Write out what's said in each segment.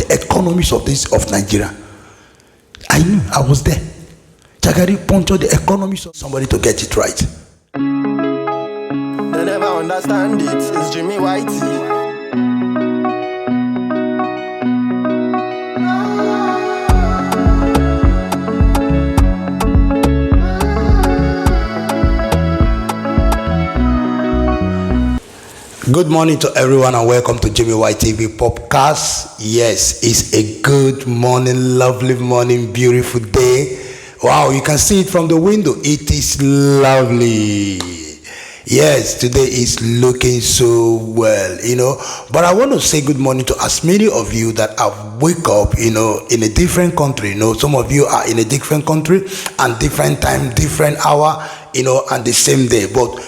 the economies of Nigeria. I knew, I was there. Shagari punctured the economies of somebody to get it right. They never understand it. It's Jimmy Whitey. Good morning to everyone and welcome to Jimmy White TV podcast. Yes, it's a good morning, lovely morning, beautiful day. Wow, you can see it from the window. It is lovely. Yes, today is looking so well, But I want to say good morning to as many of you that have wake up, in a different country. Some of you are in a different country and different time, different hour, and the same day. But,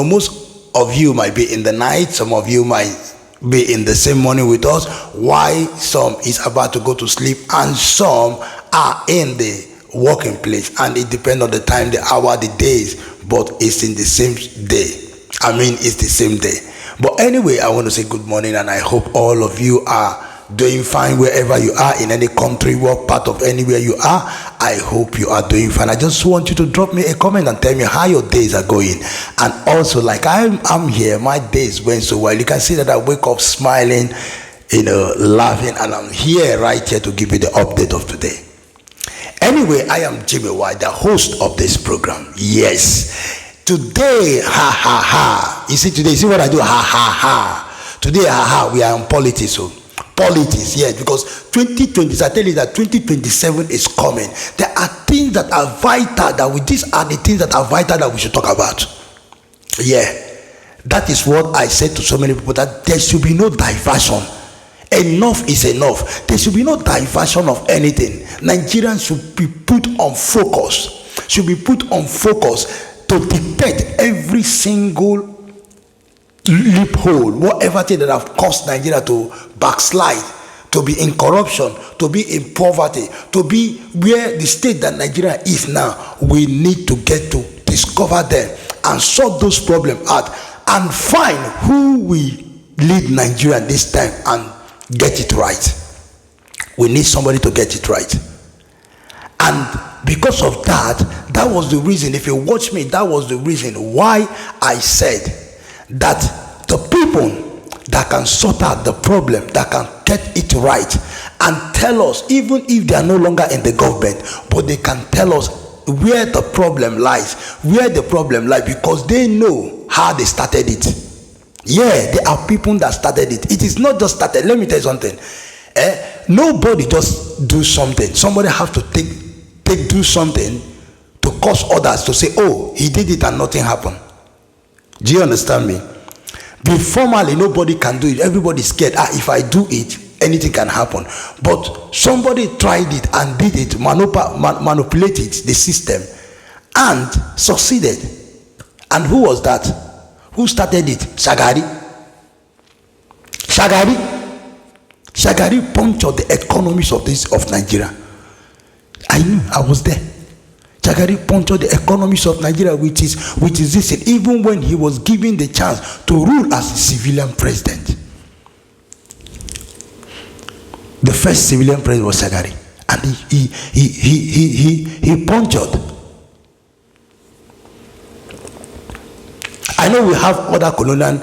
most of you might be in the night, some of you might be in the same morning with us, why some is about to go to sleep and some are in the working place, and it depends on the time, the hour, the days, but it's in the same day. It's the same day. But anyway, I want to say good morning and I hope all of you are doing fine wherever you are, in any country, what part of anywhere you are. I hope you are doing fine. I just want you to drop me a comment and tell me how your days are going. And also, like I'm here, my days went so well. You can see that I wake up smiling, laughing, and I'm right here to give you the update of today. Anyway, I am Jimmy White, the host of this program. Yes, today, ha ha ha. You see today, see what I do, ha ha ha. Today, ha ha, we are in politics. So politics, yes, because 2020, I tell you that 2027 is coming. There are things that are vital, these are the things that are vital that we should talk about. Yeah, that is what I said to so many people, that there should be no diversion. Enough is enough. There should be no diversion of anything. Nigerians should be put on focus, to detect every single loophole, whatever thing that have caused Nigeria to backslide, to be in corruption, to be in poverty, to be where the state that Nigeria is now. We need to get to discover them and sort those problems out and find who will lead Nigeria this time and get it right. We need somebody to get it right. And because of that was the reason, if you watch me, that was the reason why I said that the people that can sort out the problem, that can get it right and tell us, even if they are no longer in the government, but they can tell us where the problem lies, because they know how they started it. Yeah, there are people that started it. It is not just started. Let me tell you something. Nobody just do something. Somebody have to do something to cause others to say, oh, he did it and nothing happened. Do you understand me? Formally, nobody can do it. Everybody's scared. If I do it, anything can happen. But somebody tried it and did it, manipulated the system and succeeded. And who was that? Who started it? Shagari punctured the economies of Nigeria. I knew, I was there. Shagari punctured the economies of Nigeria, which is this, even when he was given the chance to rule as a civilian president. The first civilian president was Shagari, and he punctured. I know we have other colonial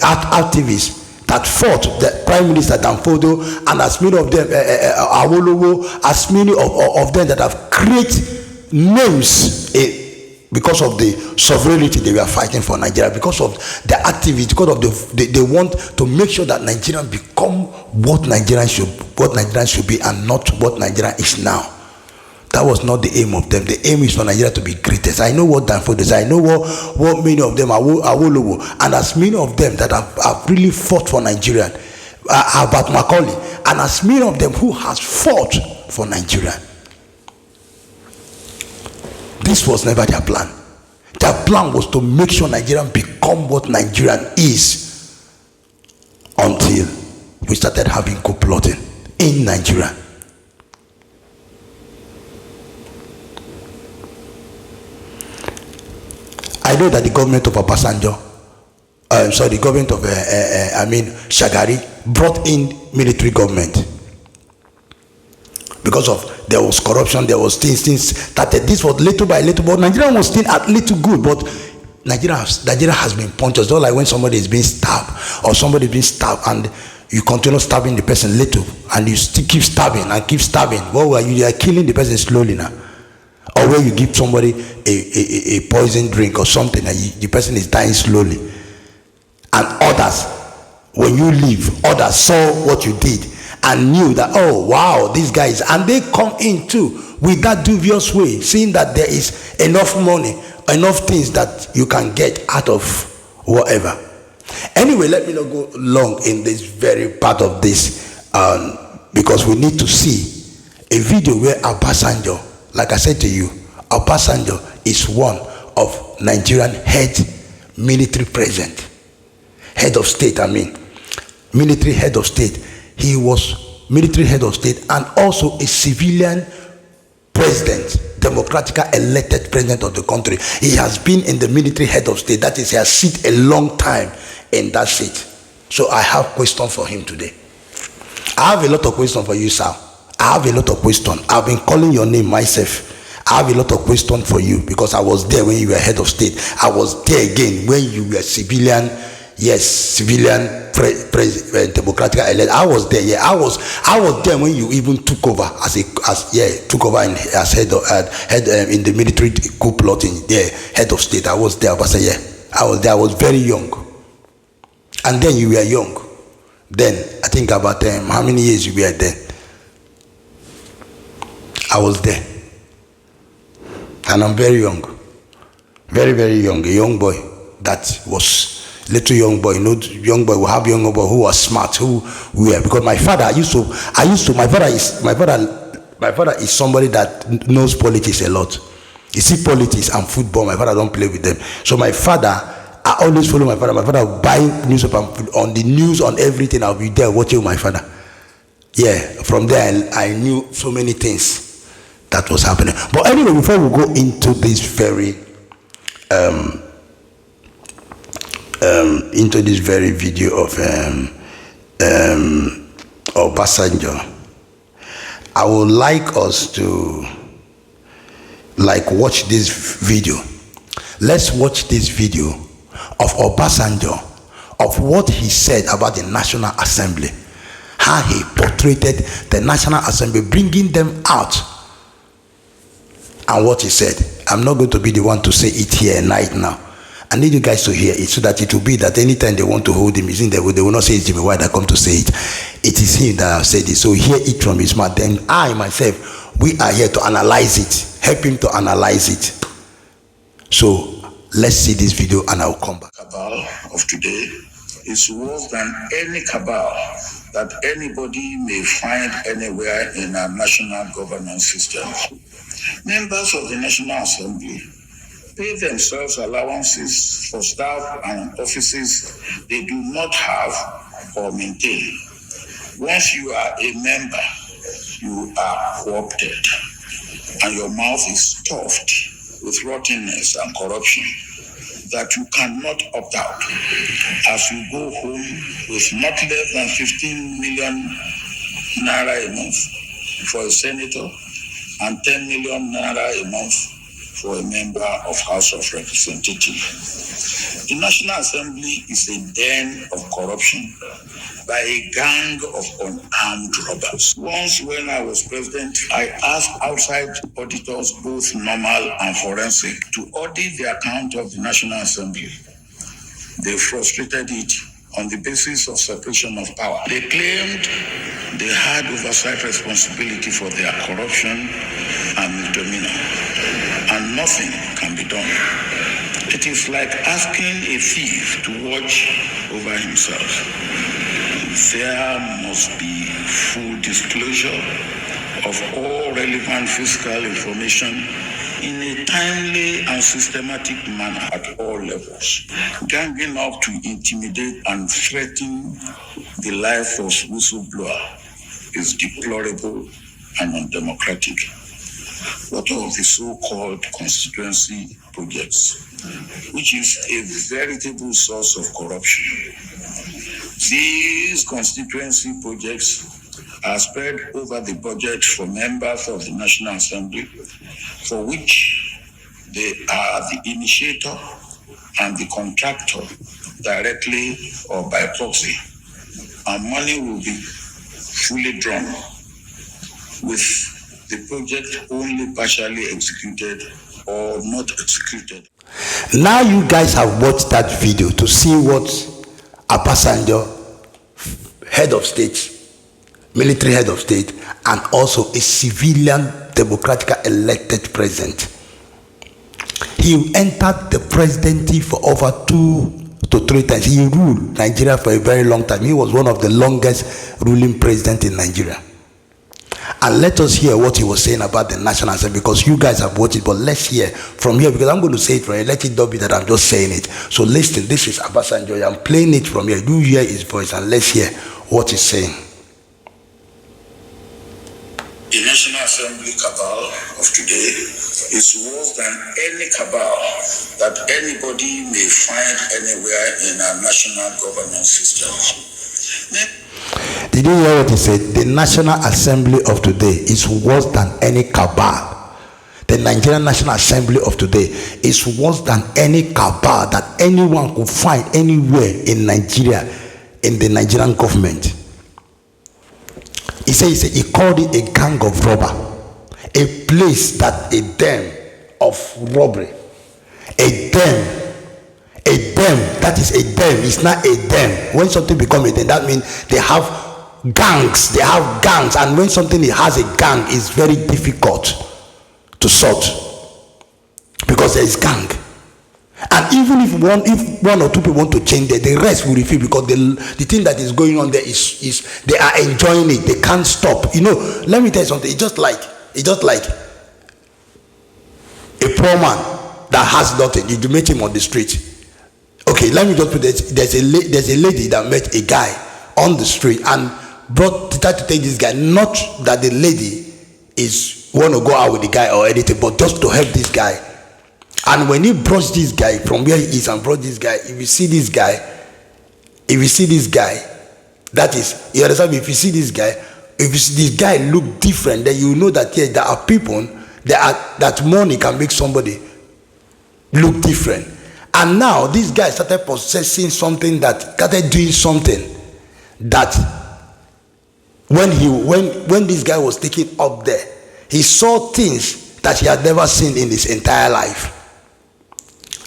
activists that fought the Prime Minister Danfodo, and as many of them, Awolowo, as many of them that have created names because of the sovereignty they were fighting for Nigeria, because of the activities, because of they want to make sure that Nigerians become what Nigerians should be, and not what Nigeria is now. That was not the aim of them. The aim is for Nigeria to be greatest. I know what Danfodo is. I know what many of them are Awolowo, and as many of them that have really fought for Nigeria, about Macaulay, and as many of them who has fought for Nigeria. This was never their plan. Their plan was to make sure Nigerian become what Nigerian is, until we started having coup plotting in Nigeria. I know that the government of Obasanjo the government of Shagari brought in military government because of there was corruption, there was things started. This was little by little, but Nigeria was still at little good. But Nigeria has been punched. It's not like when somebody is being stabbed or somebody is being stabbed and you continue stabbing the person little and you still keep stabbing and keep stabbing. Well, you are killing the person slowly now. Or when you give somebody a poison drink or something and the person is dying slowly. And others, when you leave, others saw what you did and knew that, oh wow, these guys, and they come in too with that dubious way, seeing that there is enough money, enough things that you can get out of whatever. Anyway, let me not go long in this very part of this, because we need to see a video where Obasanjo, like I said to you, Obasanjo is one of Nigerian head military president, head of state, military head of state. He was military head of state and also a civilian president, democratically elected president of the country. He has been in the military head of state. That is, he has sit a long time in that seat. So I have question for him today. I have a lot of question for you, sir. I have a lot of question. I've been calling your name myself. I have a lot of question for you because I was there when you were head of state. I was there again when you were civilian. Yes, civilian democratic elect. I was there. Yeah, I was there when you even took over as head in the military coup plot in head of state. I was there. I was there. I was very young, and then you were young. Then I think about how many years you were then. I was there, and I'm very young, very very young, a young boy that was. Little young boy, young boy will have young boy who was smart, who were, because my father my father is somebody that knows politics a lot. You see, politics and football, my father don't play with them. So my father, I always follow my father. My father will buy newspaper on the news, on everything. I'll be there watching my father. Yeah, from there I knew so many things that was happening. But anyway, before we go into this very into this very video of Obasanjo, I would like us to watch this video. Let's watch this video of Obasanjo, of what he said about the National Assembly, how he portrayed the National Assembly, bringing them out, and what he said. I'm not going to be the one to say it here right now. I need you guys to hear it so that it will be that anytime they want to hold him, they will not say it's Jimmy White that come to say it. It is him that have said it. So hear it from his mouth. Then I myself, we are here to analyze it, help him to analyze it. So let's see this video and I'll come back. Cabal of today is worse than any cabal that anybody may find anywhere in our national governance system. Members of the National Assembly pay themselves allowances for staff and offices they do not have or maintain. Once you are a member, you are co-opted, and your mouth is stuffed with rottenness and corruption that you cannot opt out as you go home with not less than 15 million naira a month for a senator and 10 million naira a month for a member of House of Representatives. The National Assembly is a den of corruption by a gang of unarmed robbers. Once when I was president, I asked outside auditors, both normal and forensic, to audit the account of the National Assembly. They frustrated it on the basis of separation of power. They claimed they had oversight responsibility for their corruption and misdemeanor, and nothing can be done. It is like asking a thief to watch over himself. There must be full disclosure of all relevant fiscal information in a timely and systematic manner at all levels. Ganging up to intimidate and threaten the life of whistleblower is deplorable and undemocratic. what of the so-called constituency projects, which is a veritable source of corruption. These constituency projects are spread over the budget for members of the National Assembly, for which they are the initiator and the contractor directly or by proxy, and money will be fully drawn, with the project only partially executed or not executed. Now you guys have watched that video to see what Obasanjo, head of state, military head of state, and also a civilian democratically elected president. He entered the presidency for over 2 to 3 times. He ruled Nigeria for a very long time. He was one of the longest ruling presidents in Nigeria. And let us hear what he was saying about the National Assembly, because you guys have watched it, but let's hear from here, because I'm going to say it from here. Let it not be that I'm just saying it. So listen, this is Obasanjo. I'm playing it from here. You hear his voice and let's hear what he's saying. The National Assembly cabal of today is worse than any cabal that anybody may find anywhere in our national governance system. Did you hear what he said? The National Assembly of today is worse than any cabal. The Nigerian National Assembly of today is worse than any cabal that anyone could find anywhere in Nigeria, in the Nigerian government. He he called it a gang of robber, a place that a den of robbery, a den, that is a den. It's not a den. When something becomes a den, that means they have gangs, and when something has a gang, it's very difficult to sort because there is gang. And even if one or two people want to change it, the rest will refuse, because the thing that is going on there is they are enjoying it. They can't stop. You know, let me tell you something. It's just like a poor man that has nothing. You meet him on the street. Okay, let me just put this. There's a lady that met a guy on the street and tried to take this guy. Not that the lady is want to go out with the guy or anything, but just to help this guy. And when he brought this guy from where he is and brought this guy, if you see this guy, that is, you understand me? If you see this guy, if you see this guy look different, then you know that yes, there are people that money can make somebody look different. And now this guy started possessing something, that started doing something that when this guy was taken up there, he saw things that he had never seen in his entire life.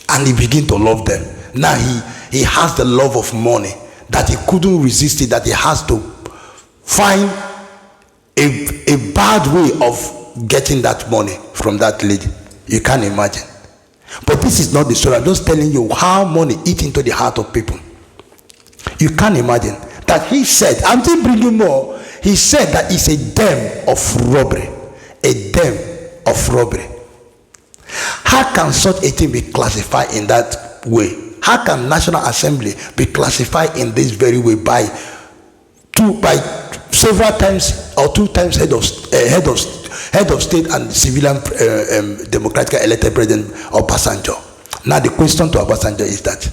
And he began to love them. Now he has the love of money, that he couldn't resist it, that he has to find a bad way of getting that money from that lady. You can't imagine. But this is not the story. I'm just telling you how money eats into the heart of people. You can't imagine that he said, I'm still bringing more. He said that it's a den of robbery. A den of robbery. How can such a thing be classified in that way? How can National Assembly be classified in this very way by several times or 2 times head of state and civilian democratically elected president Obasanjo? Now the question to Obasanjo is that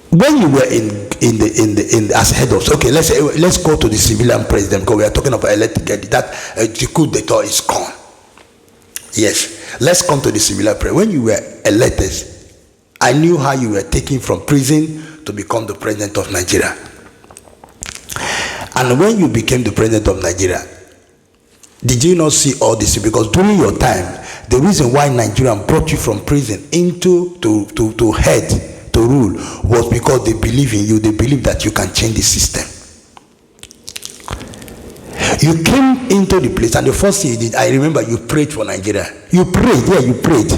when you were in as head of, okay, let's go to the civilian president, because we are talking about elected, that the coup d'etat is gone. Yes, let's come to the civilian president. When you were elected, I knew how you were taken from prison to become the president of Nigeria. And when you became the president of Nigeria, did you not see all this? Because during your time, the reason why Nigeria brought you from prison into to head to rule was because they believe in you. They believe that you can change the system. You came into the place, and the first thing you did, I remember, you prayed for Nigeria. You prayed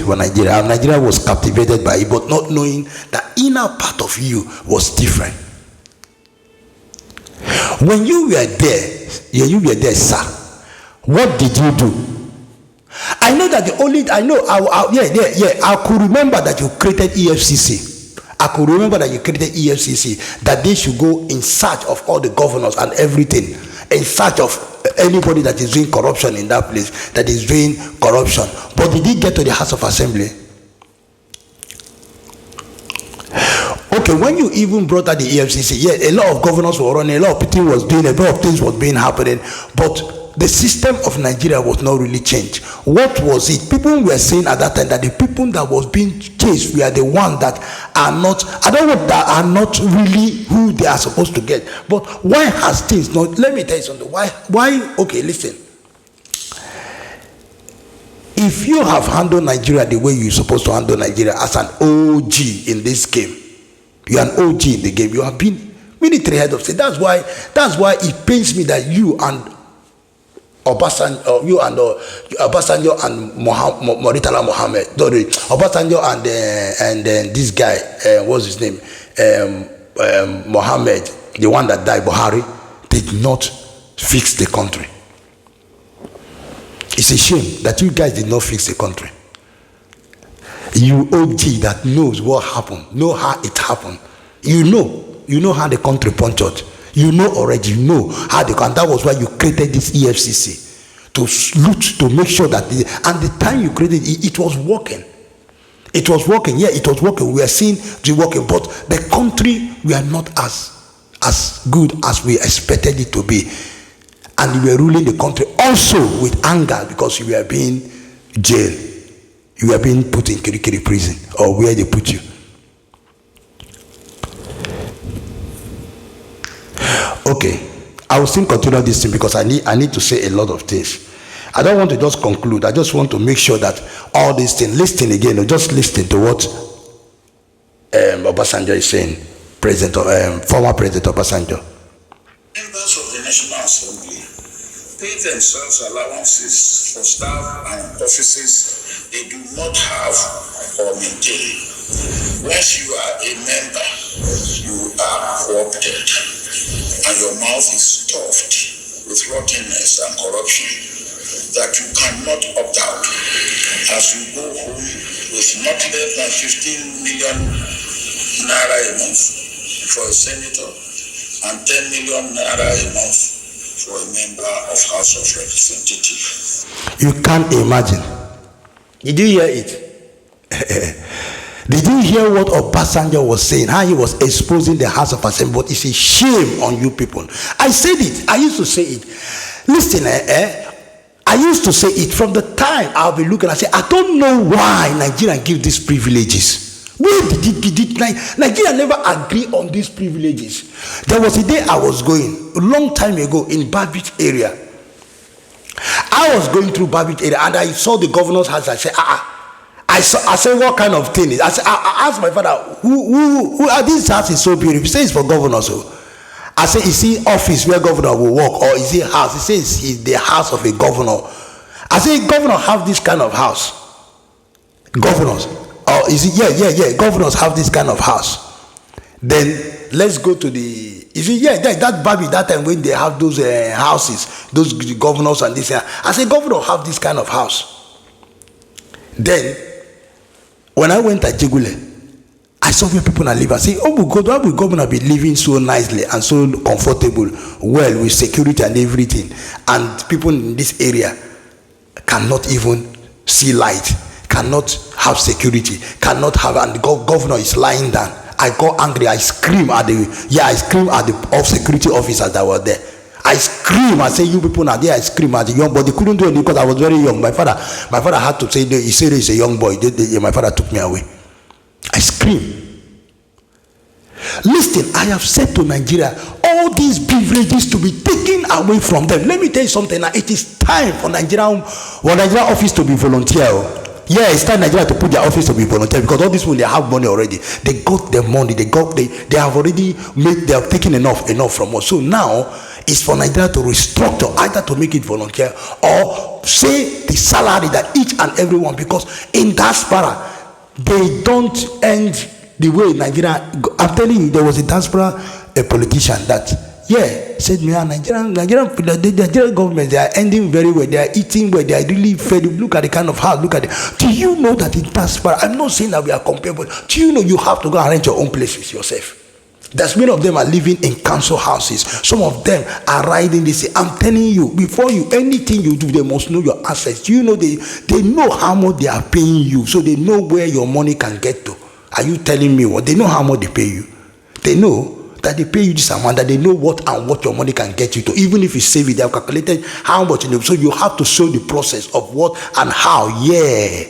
for Nigeria. And Nigeria was captivated by it, but not knowing that inner part of you was different. When you were there, sir, what did you do? I know that I could remember that you created EFCC. I could remember that you created EFCC, that they should go in search of all the governors and everything, in search of anybody that is doing corruption in that place, that is doing corruption. But did he get to the House of Assembly? Okay, when you even brought out the EFCC, yeah, a lot of governors were running, a lot of people was doing, a lot of things was being happening, but the system of Nigeria was not really changed. What was it? People were saying at that time that the people that was being chased were the ones that are not, I don't know, that are not really who they are supposed to get. But why has things not, let me tell you something, why, okay, listen. If you have handled Nigeria the way you're supposed to handle Nigeria as an OG in this game, you're an OG in the game, you have been military head of state. That's why it pains me that you and Obasanjo and Murtala Mohammed, Obasanjo and this guy, what's his name, Mohammed, the one that died, Buhari, did not fix the country. It's a shame that you guys did not fix the country. You OG that knows what happened, know how it happened. You know how the country punctured. You know already, you know how they can. That was why you created this EFCC, to loot, to make sure that and the time you created it was working. It was working, yeah, it was working. We are seeing it working, but the country, we are not as good as we expected it to be. And we were ruling the country also with anger because you were being jailed. You were being put in Kirikiri prison or where they put you. Okay, I will still continue this thing because I need to say a lot of things. I don't want to just conclude. I just want to make sure that all these things, listen again, or just listen to what Obasanjo is saying, former President Obasanjo. Members of the National Assembly pay themselves allowances for staff and offices they do not have or maintain. Once you are a member, you are corrupted, and your mouth is stuffed with rottenness and corruption that you cannot opt out as you go home with not less than 15 million naira a month for a senator and 10 million naira a month for a member of House of Representatives. You can't imagine. Did you hear it? Did you hear what Obasanjo was saying? How he was exposing the House of Assembly? But it's a shame on you people. I said it. I used to say it. Listen, I used to say it from the time I'll be looking. I say, I don't know why Nigeria give these privileges. Where did it? Nigeria never agree on these privileges. There was a day I was going a long time ago in Babich area. I was going through Babich area and I saw the governor's house. I said, I said, what kind of thing is? I asked my father, who this house is so beautiful. He says it's for governors. So I said, is he office where governor will work, or is he house? He says it's the house of a governor. I said, governor have this kind of house. Governors, or is it? Yeah. Governors have this kind of house. Then let's go to the. Is it? Yeah, that Babi that time when they have those houses, those governors and this. I said, governor have this kind of house. Then. When I went at Jegule, I saw where people are living. I say, oh my God, why will governor be living so nicely and so comfortable, well, with security and everything, and people in this area cannot even see light, cannot have security, cannot have, and the governor is lying down. I got angry. I screamed at the security officers that were there. I scream. I say, you people are there. I scream at the young boy. They couldn't do anything because I was very young. My father had to say, he said he's a young boy. My father took me away. I scream. Listen, I have said to Nigeria, all these privileges to be taken away from them. Let me tell you something. Now, it is time for Nigeria office to be volunteer. Yeah, it's time Nigeria to put their office to be volunteer, because all these people, they have money already. They got their money. They have already made. They have taken enough from us. So now it's for Nigeria to restructure, either to make it volunteer or say the salary that each and everyone, because in diaspora they don't end the way Nigeria. I'm telling you, there was a diaspora politician that said, me Nigerian government, they are ending very well, they are eating well, they are really fed. Look at the kind of house, look at it. Do you know that in diaspora, I'm not saying that we are comparable, do you know you have to go and rent your own places yourself? There's many of them are living in council houses. Some of them are riding this. I'm telling you, before you anything you do, they must know your assets. You know they know how much they are paying you, so they know where your money can get to. Are you telling me what? They know how much they pay you. They know that they pay you this amount, that they know what your money can get you to. Even if you save it, they have calculated how much. So you have to show the process of what and how. Yeah,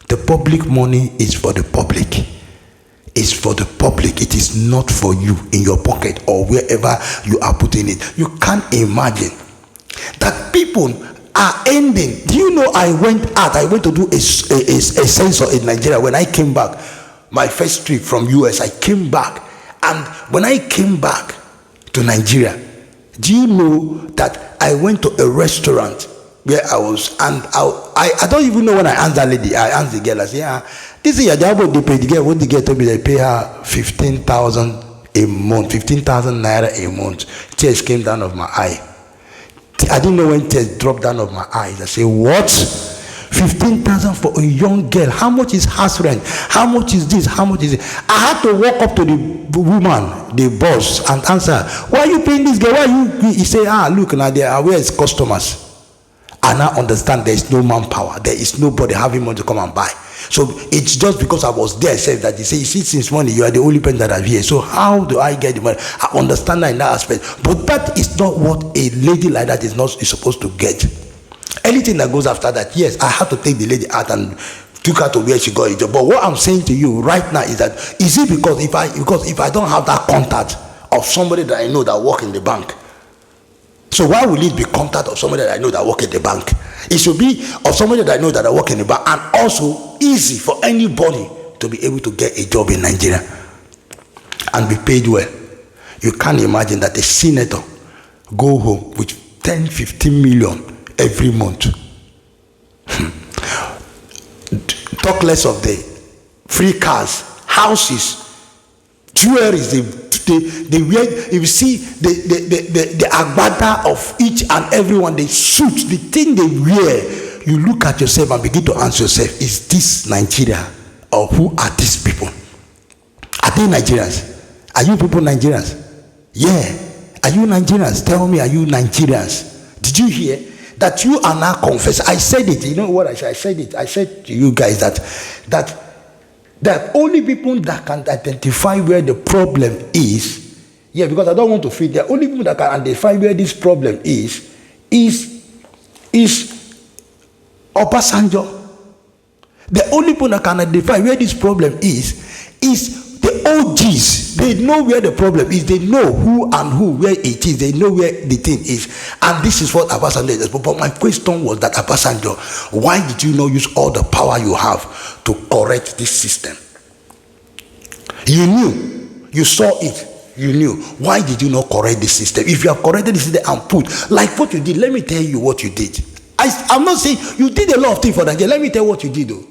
the public money is for the public. It's for the public. It is not for you in your pocket or wherever you are putting it. You can't imagine that people are ending. Do you know I went to do a census in Nigeria. When I came back, my first trip from US, I came back, and when I came back to Nigeria, do you know that I went to a restaurant where I was, and I don't even know when I asked that lady. I asked the girl, I said, this is your job. They pay the girl. What the girl told me, they pay her 15,000 a month, 15,000 naira a month. Tears came down of my eye. I didn't know when tears dropped down of my eyes. I said, what? 15,000 for a young girl? How much is house rent? How much is this? How much is it? I had to walk up to the woman, the boss, and answer, why are you paying this girl? Why are you? He said, look, now they are where is customers. I now understand there is no manpower. There is nobody having money to come and buy. So it's just because I was there, said that they say, you see, since morning you are the only person that are here. So how do I get the money? I understand that in that aspect, but that is not what a lady like that is supposed to get. Anything that goes after that, yes, I have to take the lady out and took her to where she got a job. But what I'm saying to you right now is that, is it because if I don't have that contact of somebody that I know that work in the bank? So why will it be contact of somebody that I know that work in the bank? It should be of somebody that I know that I work in the bank, and also easy for anybody to be able to get a job in Nigeria and be paid well. You can't imagine that a senator go home with 10-15 million every month. Talk less of the free cars, houses, jewelry. They wear, if you see the agbada of each and everyone, they suit, the thing they wear, you look at yourself and begin to ask yourself, is this Nigeria, or who are these people? Are they Nigerians? Are you people Nigerians? Yeah. Are you Nigerians? Tell me, are you Nigerians? Did you hear that you are now confessing? I said it. You know what I said? I said it. I said to you guys that only people that can identify where the problem is, yeah, because I don't want to feed, the only people that can identify where this problem is Obasanjo. The only people that can identify where this problem is the OGs. They know where the problem is. They know who where it is. They know where the thing is. And this is what Obasanjo is. But my question was that, Obasanjo, why did you not use all the power you have to correct this system? You knew. You saw it. You knew. Why did you not correct the system? If you have corrected the system and put, like what you did, let me tell you what you did. I'm not saying you did a lot of things for Nigeria. Let me tell you what you did though.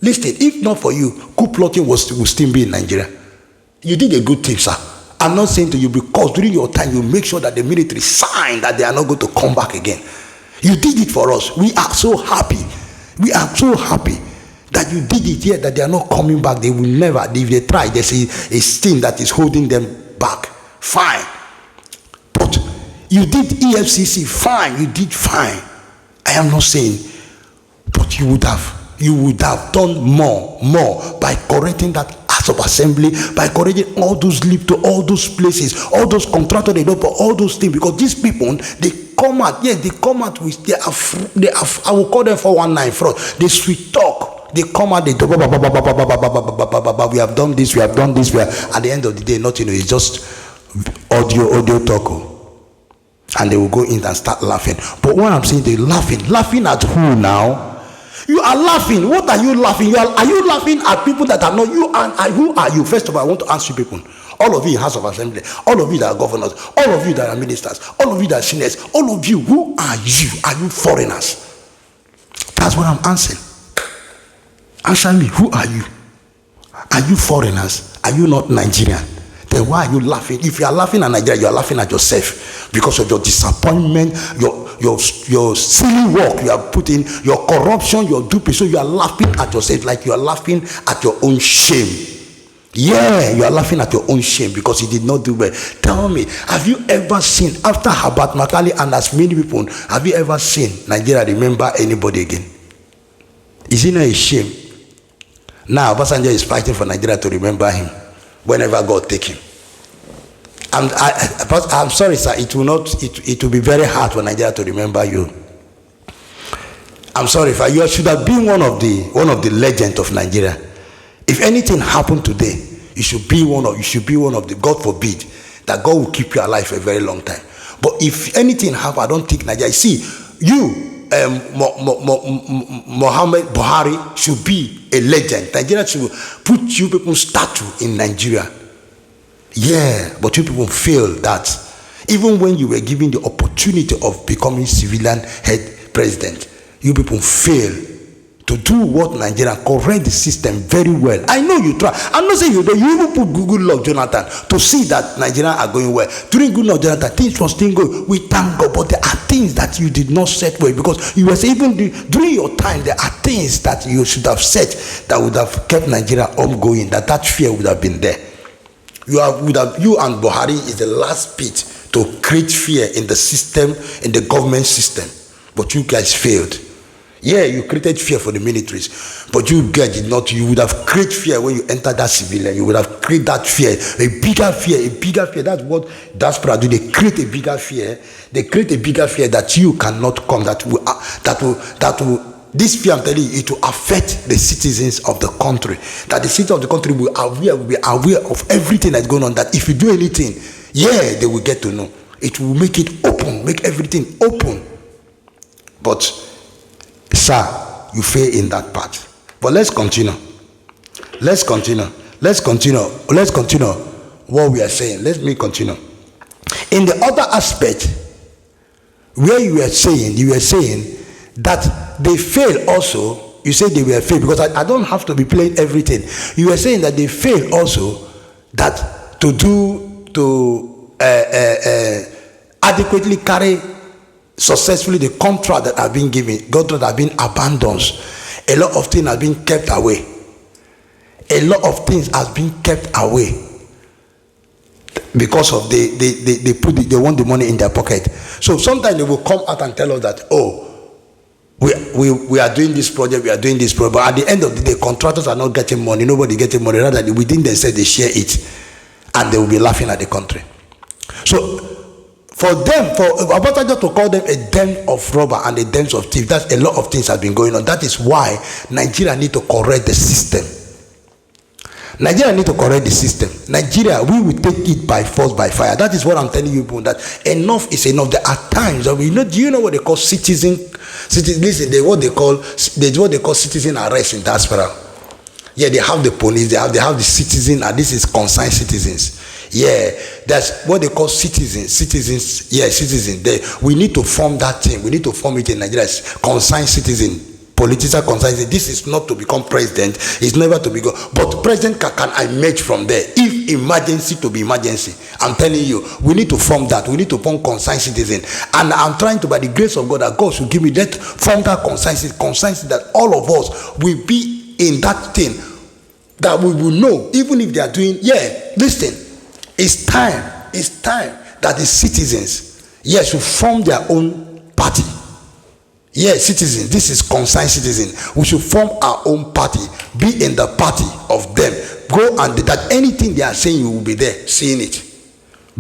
Listen, if not for you, coup plotting will still be in Nigeria. You did a good thing, sir. I'm not saying to you, because during your time you make sure that the military sign that they are not going to come back again. You did it for us. We are so happy. We are so happy that you did it here, that they are not coming back. They will never. If they try, there's a thing that is holding them back. Fine. But you did EFCC. Fine. You did fine. I am not saying, but you would have done more by correcting that House of Assembly, by correcting all those leave to all those places, all those contractors they don't, but all those things, because these people, they come out, yes, they come out with I will call them 419 fraud. They sweet talk. They come out, they do, we have done this, at the end of the day, nothing, it's just audio talk. And they will go in and start laughing. But what I'm saying, they're laughing at who now? You are laughing. What are you laughing? Are you laughing at people that are not you? And who are you? First of all, I want to ask you people. All of you in House of Assembly, all of you that are governors, all of you that are ministers, all of you that are senators, all of you, who are you? Are you foreigners? That's what I'm answering. Answer me, who are you? Are you foreigners? Are you not Nigerian? Then why are you laughing? If you are laughing at Nigeria, you are laughing at yourself because of your disappointment, your silly work you are putting, your corruption, your duping. So you are laughing at yourself like you are laughing at your own shame. Yeah, you are laughing at your own shame because you did not do well. Tell me, have you ever seen, after Habat Makali and as many people, have you ever seen Nigeria remember anybody again? Is it not a shame? Now, Obasanjo is fighting for Nigeria to remember him whenever God take him. But I'm sorry, sir, it will be very hard for Nigeria to remember you. I'm sorry, sir, you should have been one of the legends of Nigeria. If anything happened today, you should be one of the, God forbid, that God will keep you alive for a very long time. But if anything happen, I don't think Nigeria. See, you, Mohammed Buhari should be a legend. Nigeria should put you people statue in Nigeria. Yeah, but you people fail that. Even when you were given the opportunity of becoming civilian head president, you people fail to do what Nigeria, correct the system very well. I know you try. I'm not saying you don't. You even put Google Luck Jonathan to see that Nigeria are going well. During Good Luck Jonathan, things was still going. We thank God, but there are things that you did not set well because you were even during your time. There are things that you should have set that would have kept Nigeria ongoing. That fear would have been there. You and Buhari is the last bit to create fear in the system, in the government system, but you guys failed. Yeah, you created fear for the militaries, but you guys did not. You would have created fear when you entered that civilian. You would have created that fear, a bigger fear. That's what diaspora do. They create a bigger fear. They create a bigger fear that you cannot come. That will. This fear, I'm telling you, it will affect the citizens of the country. That the citizens of the country will be aware of everything that's going on. That if you do anything, yeah, they will get to know. It will make it open, make everything open. But sir, you fail in that part. But let's continue what we are saying. Let me continue. In the other aspect, where you were saying that they fail also. You say they were failed because I don't have to be playing everything. You were saying that they failed also that to adequately carry successfully the contract that have been given, contract have been abandoned. A lot of things have been kept away. Because of they want the money in their pocket. So sometimes they will come out and tell us that, oh, we are doing this project, but at the end of the day, contractors are not getting money, nobody getting money. Rather, within themselves they share it, and they will be laughing at the country. So for Obasanjo to call them a den of robber and a den of thieves, that's a lot of things have been going on. That is why Nigeria need to correct the system. Nigeria, we will take it by force, by fire. That is what I'm telling you, that enough is enough. There are times, do you know what they call citizen? Listen, what they call citizen arrest in diaspora. Yeah, they have the police, they have the citizen, and this is concerned citizens. Yeah, that's what they call citizens. Yeah, citizens. We need to form that thing. We need to form it in Nigeria. Concerned citizen. Political concern. This is not to become president. It's never to become. But president can emerge from there. If emergency to be emergency, I'm telling you, we need to form that. We need to form concerned citizen. And I'm trying to, by the grace of God, that God should give me that form that concerned that all of us will be in that thing, that we will know, even if they are doing. Yeah, listen, it's time that the citizens, yes, should form their own party. Yes, citizens, this is concerned citizen. We should form our own party, be in the party of them. Go and that anything they are saying, you will be there, seeing it,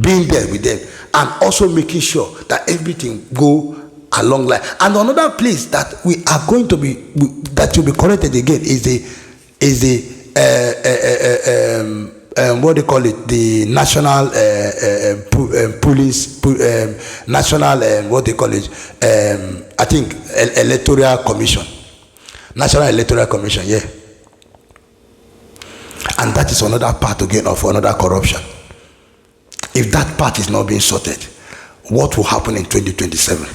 being there with them, and also making sure that everything go along line. And another place that we are going to be, that will be corrected again is the what they call it, the national police, national what they call it, I think electoral commission, national electoral commission, yeah. And that is another part again of another corruption. If that part is not being sorted, what will happen in 2027?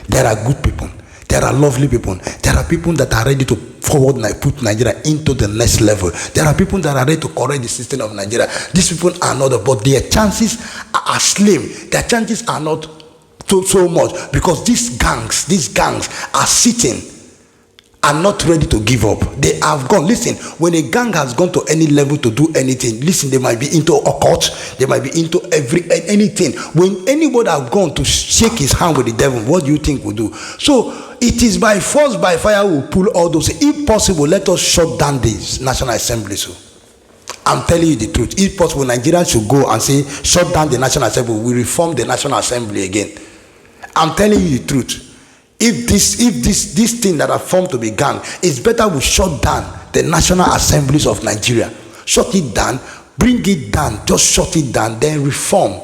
There are good people, there are lovely people, there are people that are ready to forward put Nigeria into the next level. There are people that are ready to correct the system of Nigeria. These people are not, but their chances are slim. Their chances are not so much, because these gangs are sitting are not ready to give up. They have gone. Listen, when a gang has gone to any level to do anything, listen, they might be into occult, they might be into anything. When anybody have gone to shake his hand with the devil, what do you think we do? So it is by force, by fire, we pull all those. If possible, let us shut down this National Assembly. So I'm telling you the truth. If possible, Nigerians should go and say, shut down the National Assembly. We reform the National Assembly again. I'm telling you the truth. If this thing that are formed to be gang, it's better we shut down the National Assemblies of Nigeria. Shut it down, bring it down, just shut it down, then reform.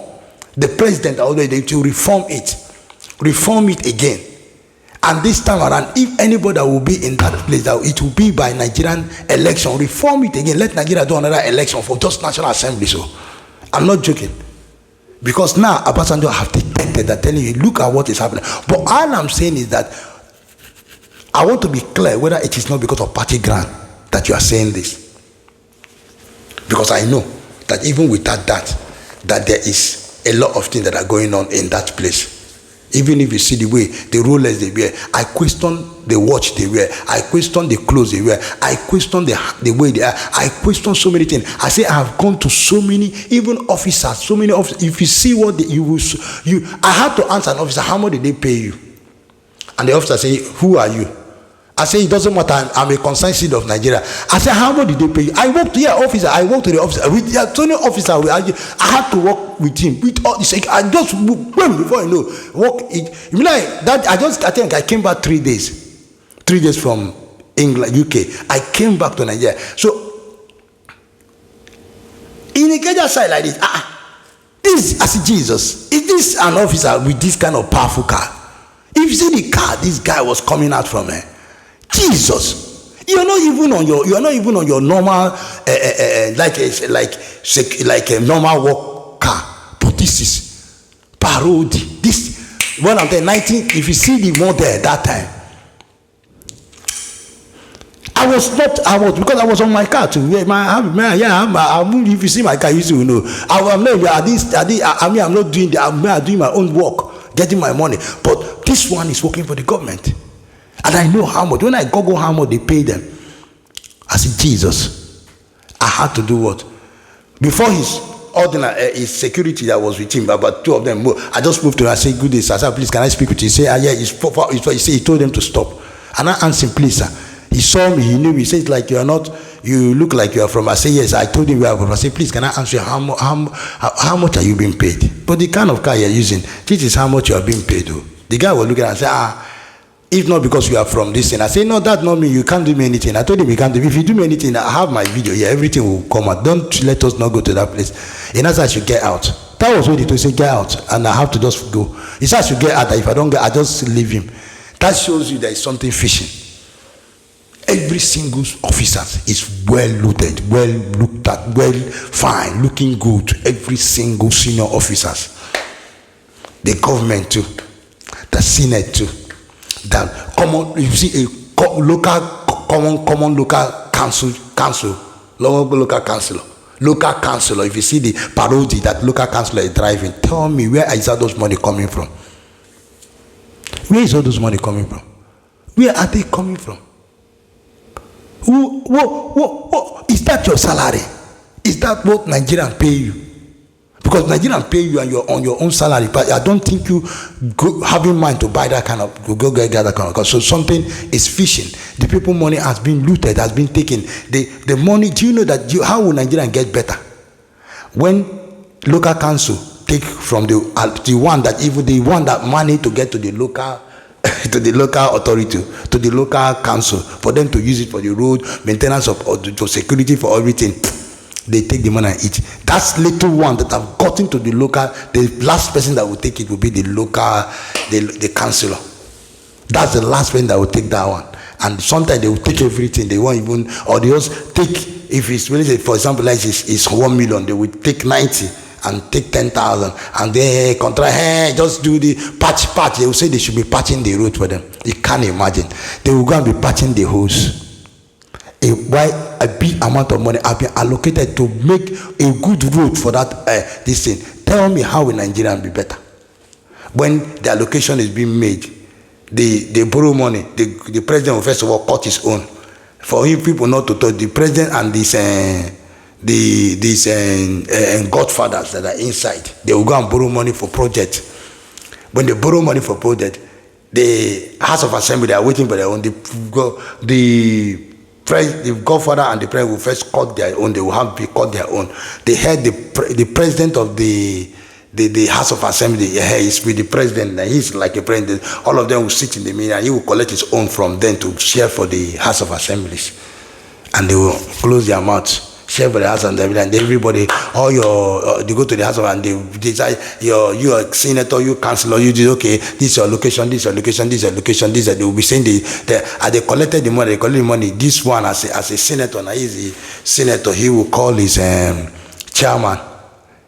The president already to reform it again. And this time around, if anybody will be in that place, that it will be by Nigerian election. Reform it again. Let Nigeria do another election for just National Assembly. So I'm not joking. Because now Obasanjo have detected that, telling you, look at what is happening. But all I'm saying is that I want to be clear whether it is not because of party grant that you are saying this. Because I know that even without that there is a lot of things that are going on in that place. Even if you see the way the rollers they wear, I question the watch they wear, I question the clothes they wear, I question the way they are, I question so many things. I say I have gone to so many, even officers, so many officers. If you see what I had to answer an officer, how much did they pay you? And the officer say, who are you? I say, it doesn't matter, I'm a concerned citizen of Nigeria. I said, how much did they pay you? I walked to the officer, I walked to the officer. With the attorney officer, I had to work with him. With all this, I just, before you know, work it. You mean like that? I think I came back 3 days. 3 days from England, UK. I came back to Nigeria. So, in a Nigeria side like this, this, I see Jesus. Is this an officer with this kind of powerful car? If you see the car, this guy was coming out from here. Jesus, you're not even on your normal like a normal work car. But this is parody. This when I'm there 19. If you see the model that time, I was because I was on my car too. If you see my car, you know. I'm not doing that. I'm doing my own work, getting my money. But this one is working for the government. And I know how much. When I Google how much they pay them, I said, Jesus, I had to do what? Before his security that was with him, about two of them, I just moved to him. I said, good day, sir. I said, please, can I speak with you? He said, yeah, he told them to stop. And I asked him, please, sir. He saw me, he knew me. He said, like, you look like you are from. I said, yes. I told him where I'm from. I said, please, can I ask you how much are you being paid? But the kind of car you're using, this is how much you are being paid. Though. The guy was looking and said, if not because you are from this thing. I say, no, that's not me. You can't do me anything. I told him, you can't do me. If you do me anything, I have my video here. Everything will come out. Don't let us not go to that place. He said I should get out. That was what he told me. He said, get out. And I have to just go. He said I should get out. That if I don't get, I just leave him. That shows you there is something fishy. Every single officer is well loaded, well looked at, well fine, looking good. Every single senior officers. The government too. The Senate too. That common, you see a local councillor. If you see the parody that local councillor is driving, tell me, where is all those money coming from? Where is all those money coming from? Where are they coming from? What is that your salary? Is that what Nigerians pay you? Because Nigerians pay you and you're on your own salary, but I don't think you have in mind to buy that kind of, go get that kind of car. So something is fishing. The people money has been looted, has been taken. The money, do you know that how will Nigerians get better? When local council take from the one that money to get to the local to the local authority, to the local council, for them to use it for the road, maintenance of to security, for everything. They take the money and eat. That's little one that have gotten to the local. The last person that will take it will be the local, the councillor. That's the last person that will take that one. And sometimes they will take everything. They won't even, or they just take, if it's really, for example, like it's 1 million, they will take 90 and take 10,000, and they contract, just do the patch. They will say they should be patching the road for them. You can't imagine. They will go and be patching the hose. Why a big amount of money have been allocated to make a good road for that this thing. Tell me how will Nigeria be better when the allocation is being made. they borrow money, the president will first of all cut his own. For him, people not to touch the president and these godfathers that are inside. They will go and borrow money for project. When they borrow money for project, the House of Assembly, they are waiting for their own. The godfather and the president will first cut their own. They will have to cut their own. They had the president of the House of Assembly. Yeah, he's with the president. And he's like a president. All of them will sit in the meeting, and he will collect his own from them to share for the House of Assemblies, and they will close their mouths. Share for the House and everybody, all your they go to the House and they decide you are senator, you councillor, you do okay, this is your location, this is your location, this is your location, this is they will be saying they collected the money, this one as a senator, now he's a senator, he will call his chairman,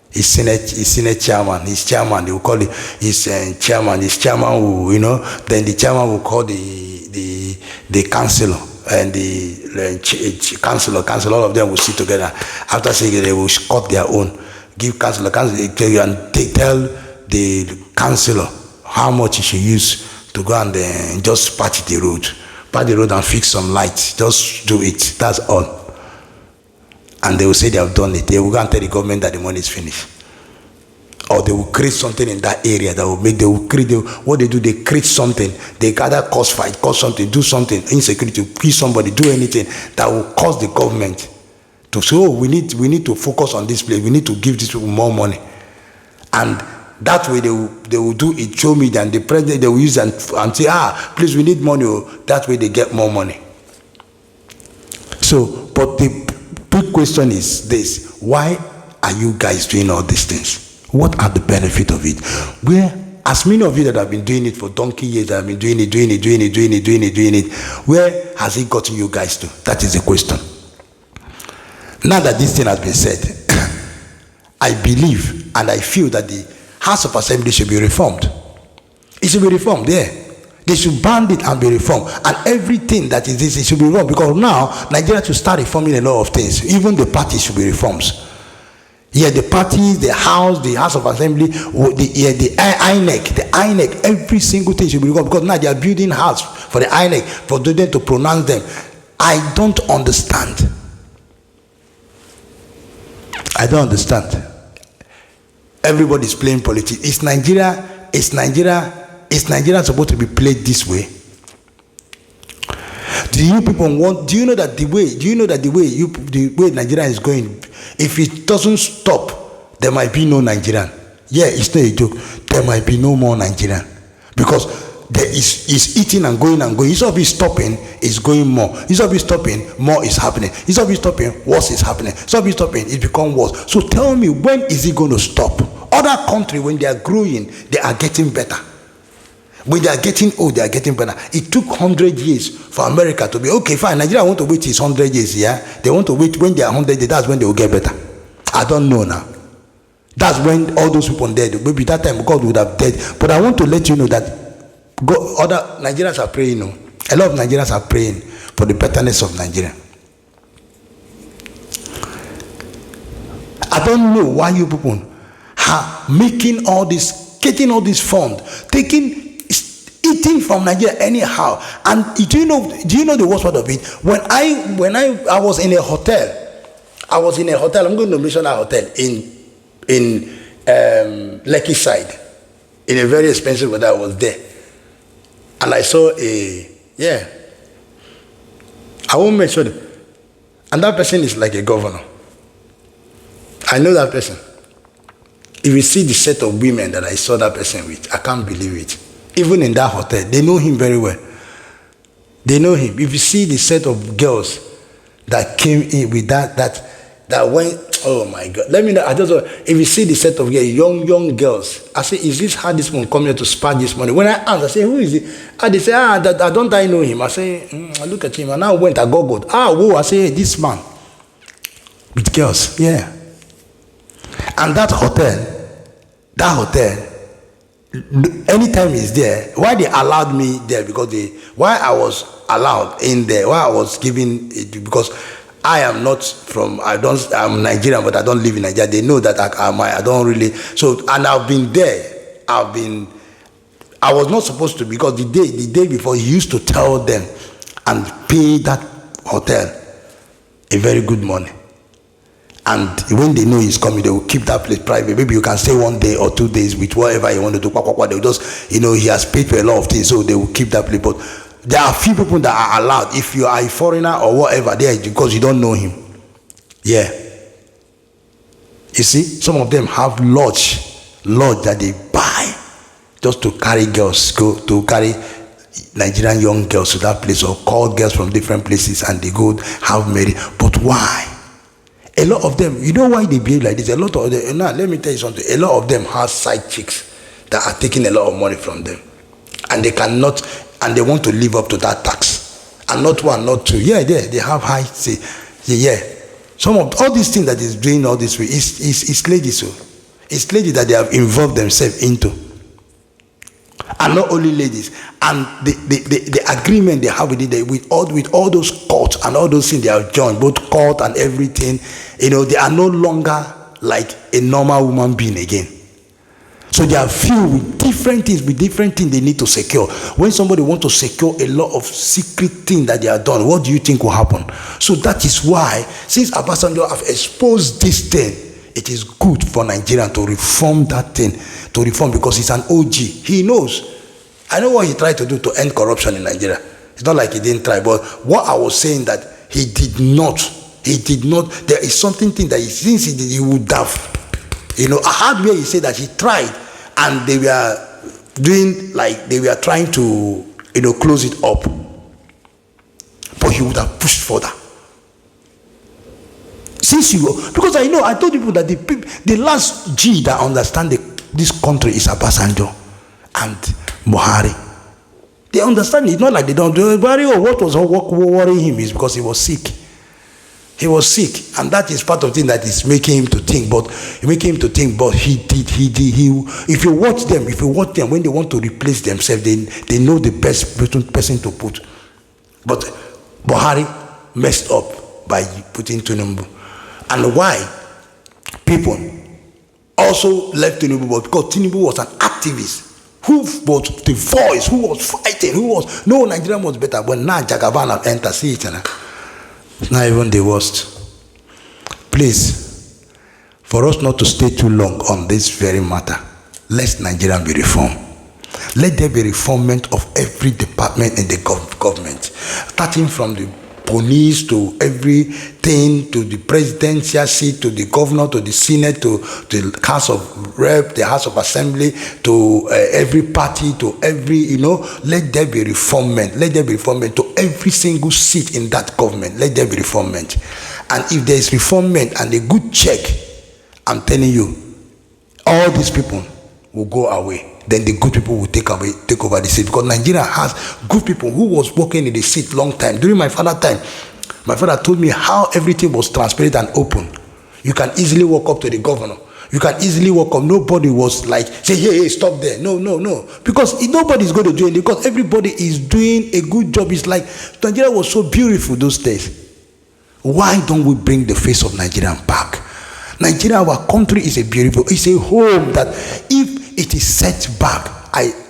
his senate chairman, his chairman, they will call it his chairman, will, then the chairman will call the councillor. And the councillor, all of them will sit together. After saying they will cut their own, give councillor, and tell the councillor how much he should use to go and just patch the road and fix some lights. Just do it. That's all. And they will say they have done it. They will go and tell the government that the money is finished. Or they will create something in that area that will make, what they do, they create something, they gather cause fight, cause something, do something, insecurity, kill somebody, do anything that will cause the government to say, oh, we need to focus on this place, we need to give these people more money. And that way they will do it, show me, and the president, they will use and say, please, we need money. That way they get more money. So, but the big question is this: why are you guys doing all these things? What are the benefits of it? Where, as many of you that have been doing it for donkey years, that have been doing it, where has it gotten you guys to? That is the question. Now that this thing has been said, I believe and I feel that the House of Assembly should be reformed. It should be reformed, yeah. They should ban it and be reformed. And everything that is this, it should be reformed. Because now, Nigeria should start reforming a lot of things. Even the party should be reformed. Yeah, the parties, the House of Assembly, the INEC, every single thing should be reformed. Because now they are building house for the INEC, for them to pronounce them. I don't understand. Everybody's playing politics. Is Nigeria supposed to be played this way? Do you know that the way Nigeria is going, if it doesn't stop, there might be no Nigerian. Yeah, it's not a joke. There might be no more Nigerian. Because there is eating and going. Instead of it stopping, it's going more. Instead of it stopping, more is happening. Instead of it stopping, worse is happening. Instead of it stopping, it becomes worse. So tell me, when is it going to stop? Other countries, when they are growing, they are getting better. When they are getting old, they are getting better. It took 100 years for America to be, okay, fine, Nigeria want to wait till 100 years, yeah? They want to wait when they are 100 years, that's when they will get better. I don't know now. That's when all those people dead. Maybe that time God would have dead. But I want to let you know that other Nigerians are praying. A lot of Nigerians are praying for the betterness of Nigeria. I don't know why you people are making all this, getting all this fund, eating from Nigeria anyhow. And do you know the worst part of it? When I was in a hotel, I'm going to mention a hotel in Lekki side, in a very expensive hotel. I was there, and I saw I won't mention it, and that person is like a governor. I know that person. If you see the set of women that I saw that person with, I can't believe it. Even in that hotel, they know him very well. They know him. If you see the set of girls that came in with that went, oh my God. Let me know. If you see the set of young girls, I say, is this how this one come here to spend this money? When I ask, I say, who is it? And they say, I know him. I say, I look at him, and I went, I googled. I say, hey, this man with girls, yeah. And that hotel, anytime he's there, why they allowed me there, because why I was allowed in there, why I was given it, because I am not from, I'm Nigerian, but I don't live in Nigeria. They know that I don't really, so, and I've been there, I was not supposed to, because the day before, he used to tell them and pay that hotel a very good money. And when they know he's coming, they will keep that place private. Maybe you can stay 1 day or 2 days with whatever you want to do. They will just, he has paid for a lot of things, so they will keep that place. But there are few people that are allowed. If you are a foreigner or whatever, there, because you don't know him. Yeah. You see, some of them have lodge that they buy just to carry girls, to carry Nigerian young girls to that place, or call girls from different places, and they go have married. But why? A lot of them, you know why they behave like this? A lot of them, now let me tell you something. A lot of them have side chicks that are taking a lot of money from them, and they cannot, and they want to live up to that tax. And not one, not two. Yeah, they have high say. Yeah. Some of all these things that is doing all this way is ladies. So it's ladies that they have involved themselves into. And not only ladies, and the agreement they have with it, with all those courts and all those things they have joined, both court and everything, they are no longer like a normal woman being again. So they are filled with different things they need to secure. When somebody wants to secure a lot of secret things that they are done, what do you think will happen? So that is why, since Obasanjo have exposed this thing, it is good for Nigeria to reform that thing, because he's an OG. He knows. I know what he tried to do to end corruption in Nigeria. It's not like he didn't try, but what I was saying that he did not. There is something that since he did, he would have. I heard where he said that he tried, and they were doing like they were trying to, close it up. But he would have pushed further. Because I told people that the last G that understand this country is Obasanjo and Buhari. They understand it. It's not like they don't do it. What was worrying him is because he was sick. He was sick, and that is part of the thing that is making him to think. But he did. If you watch them, when they want to replace themselves, they know the best person to put. But Buhari messed up by putting Tinubu. And why people also left Tinubu? Because Tinubu was an activist who was the voice, who was fighting, no, Nigeria was better. But now Jagaban have entered, see it, it's not even the worst. Please, for us not to stay too long on this very matter, let Nigeria be reformed. Let there be reformment of every department in the government, starting from the police to everything, to the presidential seat, to the governor, to the senate, to the house of rep, the house of assembly, to every party, to every, let there be reformment. Let there be reformment to every single seat in that government. Let there be reformment. And if there is reformment and a good check, I'm telling you, all these people will go away. Then the good people will take over the seat, because Nigeria has good people who was working in the seat long time. During my father's time, my father told me how everything was transparent and open. You can easily walk up to the governor. You can easily walk up. Nobody was like, say, hey, stop there. No. Because nobody is going to do it, because everybody is doing a good job. It's like Nigeria was so beautiful those days. Why don't we bring the face of Nigeria back? Nigeria, our country, is it's a home that if it is set back,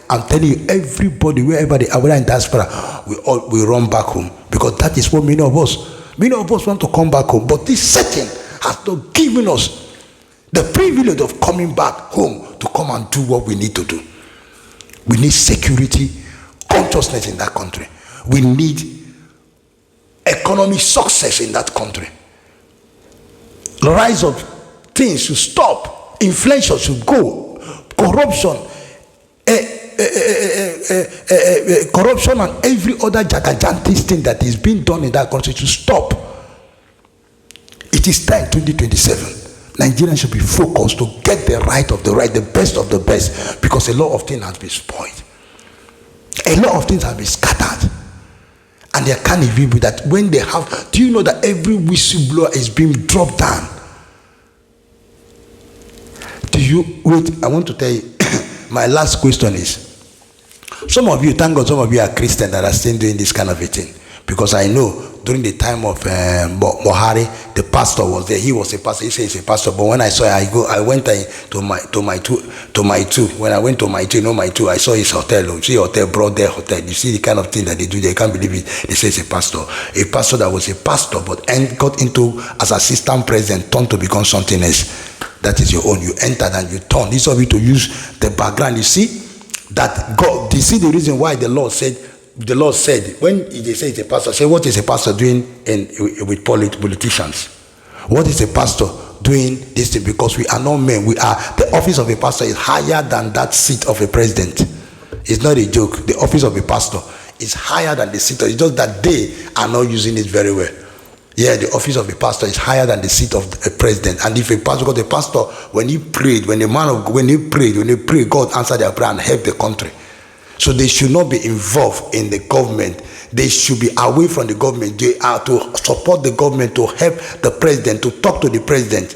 I'm telling you, everybody, wherever they are, whether in diaspora, we run back home, because that is what many of us want to come back home. But this setting has not given us the privilege of coming back home to come and do what we need to do. We need security consciousness in that country. We need economic success in that country. The rise of things should stop. Inflation should go. Corruption and every other gigantic thing that is being done in that country should stop. It is time, 2027. Nigerians should be focused to get the right of the right, the best of the best, because a lot of things have been spoiled. A lot of things have been scattered. And there can't even be that when they have, do you know that every whistleblower is being dropped down? I want to tell you, my last question is, some of you, thank God, some of you are Christians that are still doing this kind of a thing, because I know during the time of Buhari, the pastor was there. He was a pastor. He said he's a pastor. But when I saw it, I went to my two. When I went to my two, I saw his hotel. You see hotel, brought their hotel. You see the kind of thing that they do. They can't believe it. They say it's a pastor. A pastor that was a pastor, but got into as assistant president, turned to become something else. That is your own. You entered and you turn. This of you to use the background. You see that God. You see the reason why the Lord said when they say it's a pastor, say what is a pastor doing with politicians? What is a pastor doing this thing? Because we are not men. We are the office of a pastor is higher than that seat of a president. It's not a joke. The office of a pastor is higher than the seat. It's just that they are not using it very well. Yeah, the office of a pastor is higher than the seat of a president. And if a pastor, because the pastor, when he prayed, when they prayed, God answered their prayer and helped the country. So they should not be involved in the government. They should be away from the government. They are to support the government, to help the president, to talk to the president.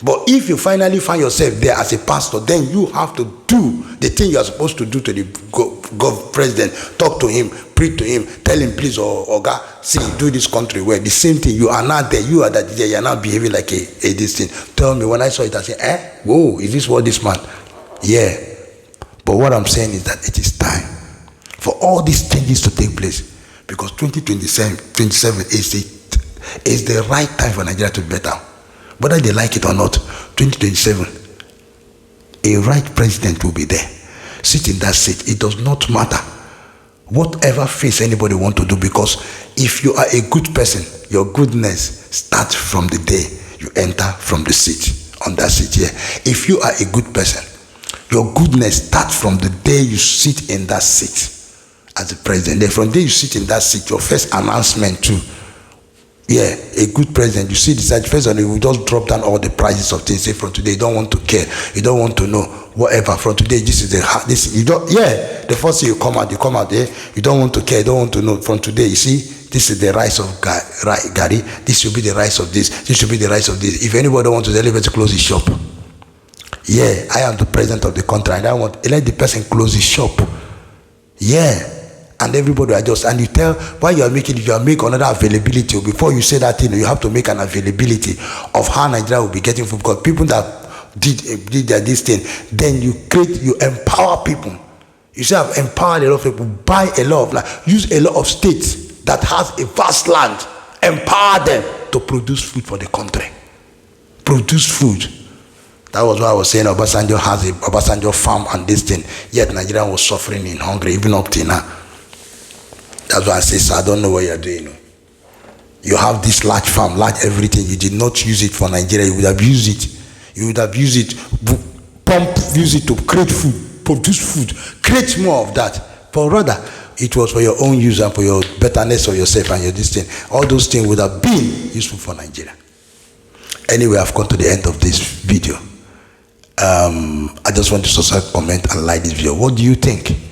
But if you finally find yourself there as a pastor, then you have to do the thing you are supposed to do to the president. Talk to him, preach to him, tell him, please, or God, see, do this country well. The same thing, you are not there. You are that there. You are not behaving like a this thing. Tell me, when I saw it, I said, whoa, is this what this man? Yeah. But what I'm saying is that it is time for all these changes to take place, because 2027 is the right time for Nigeria to be better. Whether they like it or not, 2027, a right president will be there. Sit in that seat. It does not matter whatever face anybody want to do, because if you are a good person, your goodness starts from the day you enter from the seat, on that seat here. If you are a good person, your goodness starts from the day you sit in that seat as the president. Then from the day you sit in that seat, your first announcement too. Yeah, a good president, you see this first and you will just drop down all the prices of things. Say from today you don't want to care, you don't want to know whatever. From today, this is the first thing you come out there, you don't want to care, you don't want to know. From today, you see, this is the rice of Gary, this should be the rice of this should be the rice of this. If anybody don't want to, let to close his shop. Yeah, I am the president of the country, and I want let the person close his shop. Yeah. And everybody adjust, and you tell why you are making another availability. Before you say that thing, you have to make an availability of how Nigeria will be getting food, because people that did this thing, then you empower people. You say I've empowered a lot of people, buy a lot of land, use a lot of states that has a vast land, empower them to produce food for the country. Produce food. That was what I was saying. Obasanjo has a Obasanjo farm and this thing, yet Nigeria was suffering in hunger even up till now. That's why I say, sir, I don't know what you're doing. You have this large farm, large everything. You did not use it for Nigeria. You would have used it. You would have used it, use it to create food, produce food, create more of that. But rather, it was for your own use and for your betterness of yourself and your this thing. All those things would have been useful for Nigeria. Anyway, I've come to the end of this video. I just want to subscribe, comment, and like this video. What do you think?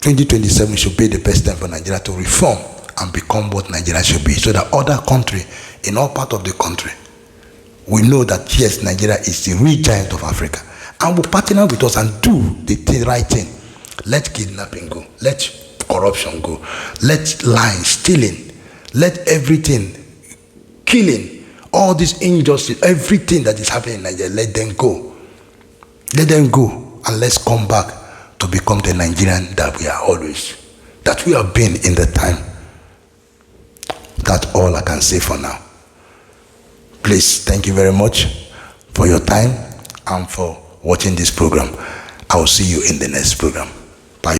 2027 should be the best time for Nigeria to reform and become what Nigeria should be, so that other country, in all part of the country, we know that yes, Nigeria is the real giant of Africa, and will partner with us and do the right thing. Let kidnapping go, let corruption go, let lying, stealing, let everything, killing, all this injustice, everything that is happening in Nigeria, let them go. Let them go, and let's come back to become the Nigerian that we are always, that we have been in the time. That's all I can say for now. Please, thank you very much for your time and for watching this program. I will see you in the next program.